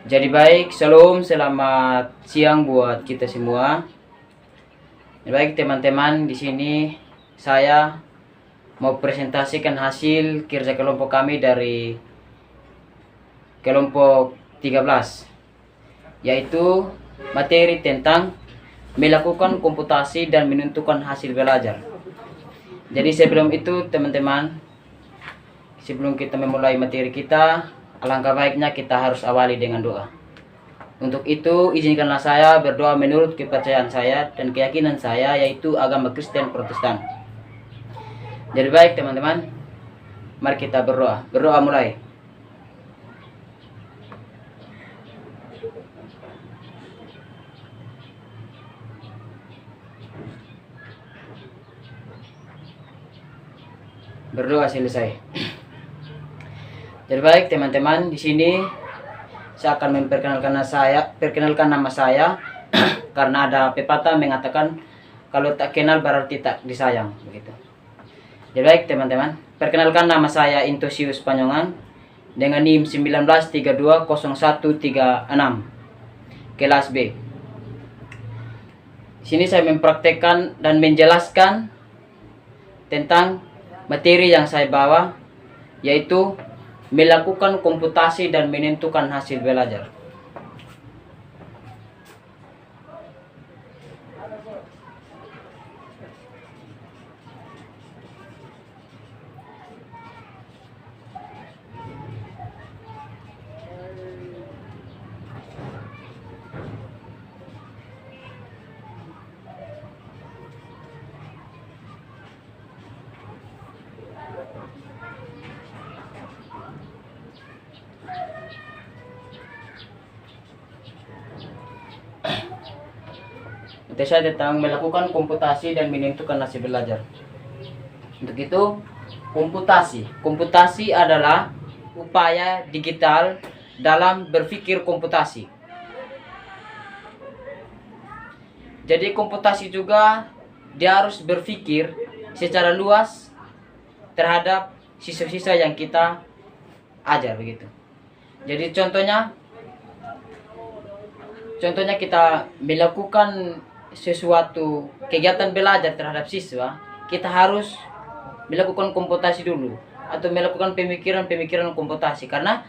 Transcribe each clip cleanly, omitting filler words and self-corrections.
Jadi baik, shalom, selamat siang buat kita semua. Baik teman-teman, di sini saya mau presentasikan hasil kerja kelompok kami dari kelompok 13, yaitu materi tentang melakukan komputasi dan menentukan hasil belajar. Jadi sebelum itu teman-teman, sebelum kita memulai materi kita, alangkah baiknya kita harus awali dengan doa. Untuk itu, izinkanlah saya berdoa menurut kepercayaan saya dan keyakinan saya, yaitu agama Kristen Protestan. Jadi baik teman-teman, mari kita berdoa. Berdoa mulai. Berdoa selesai. Jadi baik teman-teman, di sini saya akan memperkenalkan nama saya karena ada pepatah mengatakan kalau tak kenal berarti tak disayang, begitu. Jadi baik teman-teman, perkenalkan nama saya Intosius Panyongan dengan NIM 19320136 kelas B. Di sini saya mempraktekkan dan menjelaskan tentang materi yang saya bawa, yaitu melakukan komputasi dan menentukan hasil belajar. Itu saya tentang melakukan komputasi dan menentukan hasil belajar. Untuk itu, komputasi adalah upaya digital dalam berpikir komputasi. Jadi komputasi juga dia harus berpikir secara luas terhadap siswa-siswa yang kita ajar, begitu. Jadi contohnya kita melakukan sesuatu kegiatan belajar terhadap siswa, kita harus melakukan komputasi dulu atau melakukan pemikiran komputasi, karena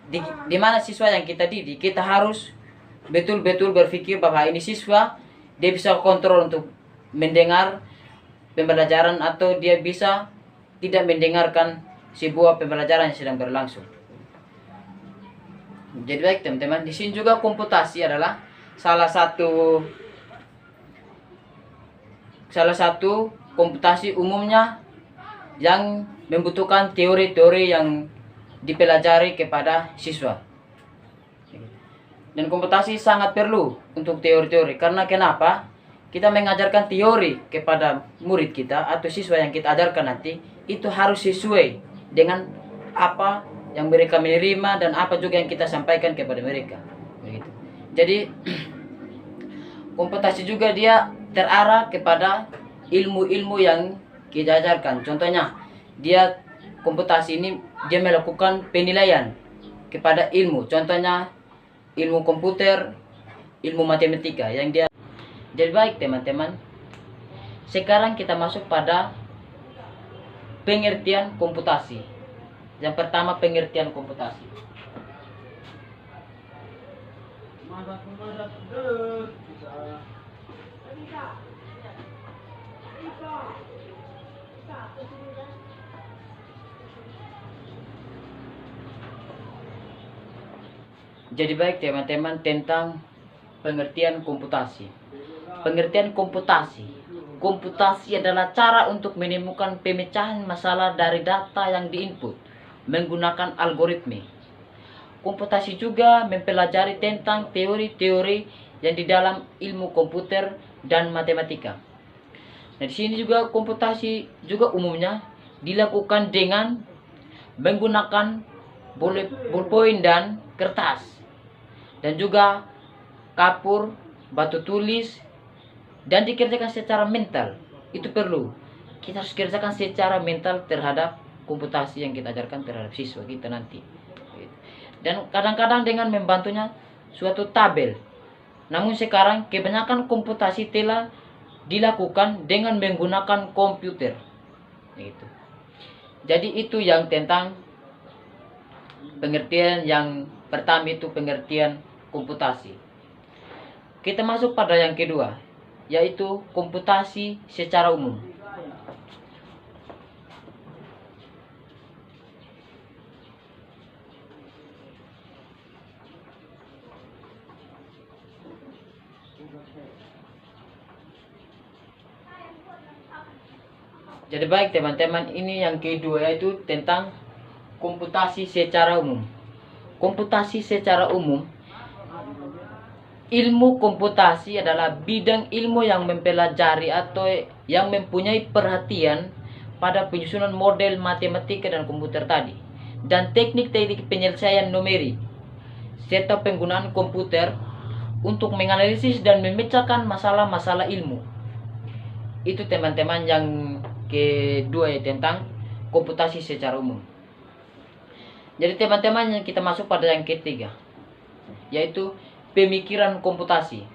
di mana siswa yang kita didik, kita harus betul-betul berpikir bahwa ini siswa dia bisa kontrol untuk mendengar pembelajaran atau dia bisa tidak mendengarkan sebuah pembelajaran yang sedang berlangsung. Jadi baik teman-teman, di sini juga komputasi adalah salah satu komputasi umumnya yang membutuhkan teori-teori yang dipelajari kepada siswa. Dan komputasi sangat perlu untuk teori-teori, karena kenapa? Kita mengajarkan teori kepada murid kita atau siswa yang kita ajarkan nanti, itu harus sesuai dengan apa yang mereka menerima dan apa juga yang kita sampaikan kepada mereka, begitu. Jadi komputasi juga dia terarah kepada ilmu-ilmu yang kita ajarkan. Contohnya, komputasi ini dia melakukan penilaian kepada ilmu. Contohnya ilmu komputer, ilmu matematika yang dia. Jadi baik teman-teman, sekarang kita masuk pada pengertian komputasi. Yang pertama, pengertian komputasi. Jadi baik teman-teman, tentang pengertian komputasi. Pengertian komputasi. Komputasi adalah cara untuk menemukan pemecahan masalah dari data yang diinput menggunakan algoritma. Komputasi juga mempelajari tentang teori-teori yang di dalam ilmu komputer dan matematika. Nah, di sini juga komputasi juga umumnya dilakukan dengan menggunakan ballpoint dan kertas, dan juga kapur, batu tulis, dan dikerjakan secara mental. Itu perlu. Kita harus kerjakan secara mental terhadap komputasi yang kita ajarkan terhadap siswa kita nanti. dan kadang-kadang dengan membantunya suatu tabel. Namun sekarang kebanyakan komputasi telah dilakukan dengan menggunakan komputer. Gitu. Jadi itu yang tentang pengertian yang pertama, itu pengertian komputasi. Kita masuk pada yang kedua, yaitu komputasi secara umum. Jadi baik teman-teman, ini yang kedua yaitu tentang komputasi secara umum. Komputasi secara umum, ilmu komputasi adalah bidang ilmu yang mempelajari atau yang mempunyai perhatian pada penyusunan model matematika dan komputer tadi, dan teknik-teknik penyelesaian numerik, serta penggunaan komputer untuk menganalisis dan memecahkan masalah-masalah ilmu. Itu teman-teman yang kedua ya, tentang komputasi secara umum. Jadi teman-teman, kita masuk pada yang ketiga, yaitu pemikiran komputasi.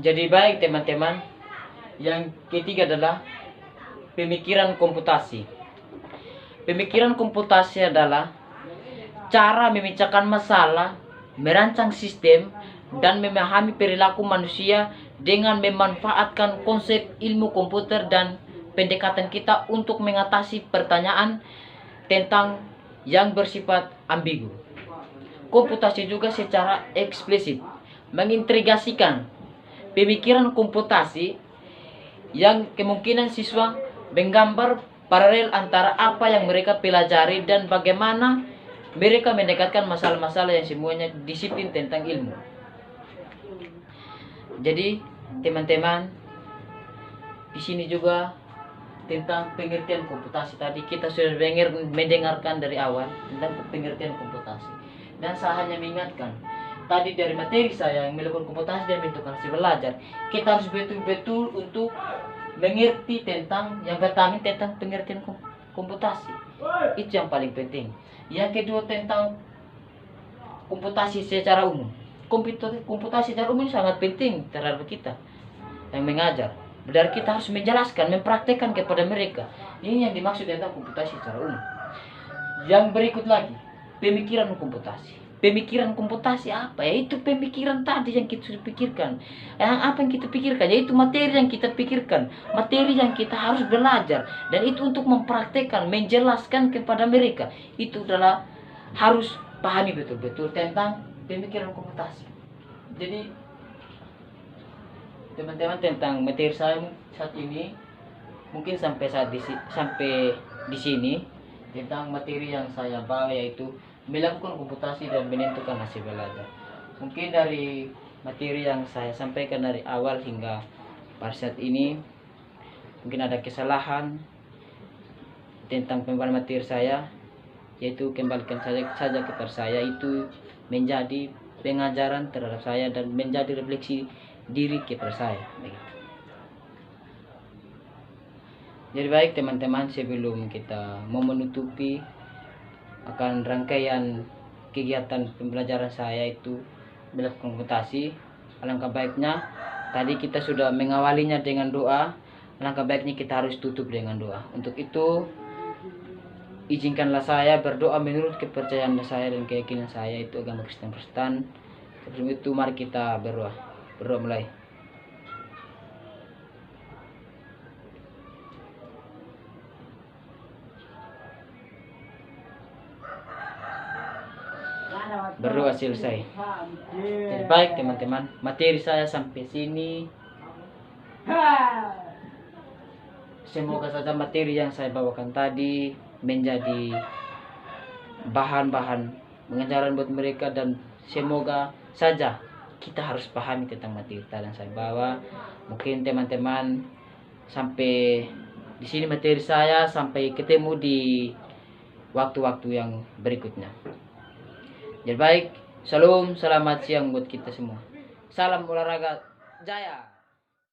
Jadi baik teman-teman, yang ketiga adalah pemikiran komputasi. Pemikiran komputasi adalah cara memecahkan masalah, merancang sistem, dan memahami perilaku manusia dengan memanfaatkan konsep ilmu komputer dan pendekatan kita untuk mengatasi pertanyaan tentang yang bersifat ambigu. Komputasi juga secara eksplisit mengintegrasikan pemikiran komputasi yang kemungkinan siswa menggambar paralel antara apa yang mereka pelajari dan bagaimana mereka mendekatkan masalah-masalah yang semuanya disiplin tentang ilmu. Jadi teman-teman, di sini juga tentang pengertian komputasi tadi kita sudah mendengarkan dari awal tentang pengertian komputasi. Dan saya hanya mengingatkan, tadi dari materi saya yang melakukan komputasi dan bentuk hasil belajar, kita harus betul-betul untuk mengerti tentang yang pertama tentang pengertian komputasi. Itu yang paling penting. Yang kedua tentang komputasi secara umum. Komputasi secara umum sangat penting terhadap kita yang mengajar. Dari kita harus menjelaskan, mempraktekkan kepada mereka. Ini yang dimaksud tentang komputasi secara umum. Yang berikut lagi, pemikiran komputasi. Pemikiran komputasi apa? Yaitu pemikiran tadi yang kita pikirkan. Apa yang kita pikirkan? Yaitu materi yang kita pikirkan. Materi yang kita harus belajar. Dan itu untuk mempraktekkan, menjelaskan kepada mereka. Itu adalah harus pahami betul-betul tentang pemikiran komputasi. Jadi teman-teman, tentang materi saya saat ini mungkin sampai di sini tentang materi yang saya bawa, yaitu melakukan komputasi dan menentukan hasil belajar. Mungkin dari materi yang saya sampaikan dari awal hingga pada saat ini mungkin ada kesalahan tentang pembahasan materi saya, yaitu kembalikan saja kepada saya, itu menjadi pengajaran terhadap saya dan menjadi refleksi diri kepada saya. Jadi baik teman-teman, sebelum kita mau menutupi akan rangkaian kegiatan pembelajaran saya itu melakukan komputasi, alangkah baiknya tadi kita sudah mengawalinya dengan doa, alangkah baiknya kita harus tutup dengan doa. Untuk itu izinkanlah saya berdoa menurut kepercayaan saya dan keyakinan saya, itu agama Kristen Protestan. Sebelum itu mari kita berdoa. Berdoa mulai. Berdoa selesai. Jadi baik teman-teman, materi saya sampai sini. Semoga saja materi yang saya bawakan tadi menjadi bahan-bahan pengajaran buat mereka, dan semoga saja kita harus pahami tentang materi yang saya bawa. Mungkin teman-teman sampai di sini materi saya, sampai ketemu di waktu-waktu yang berikutnya. Jadi baik, shalom, selamat siang buat kita semua. Salam olahraga jaya.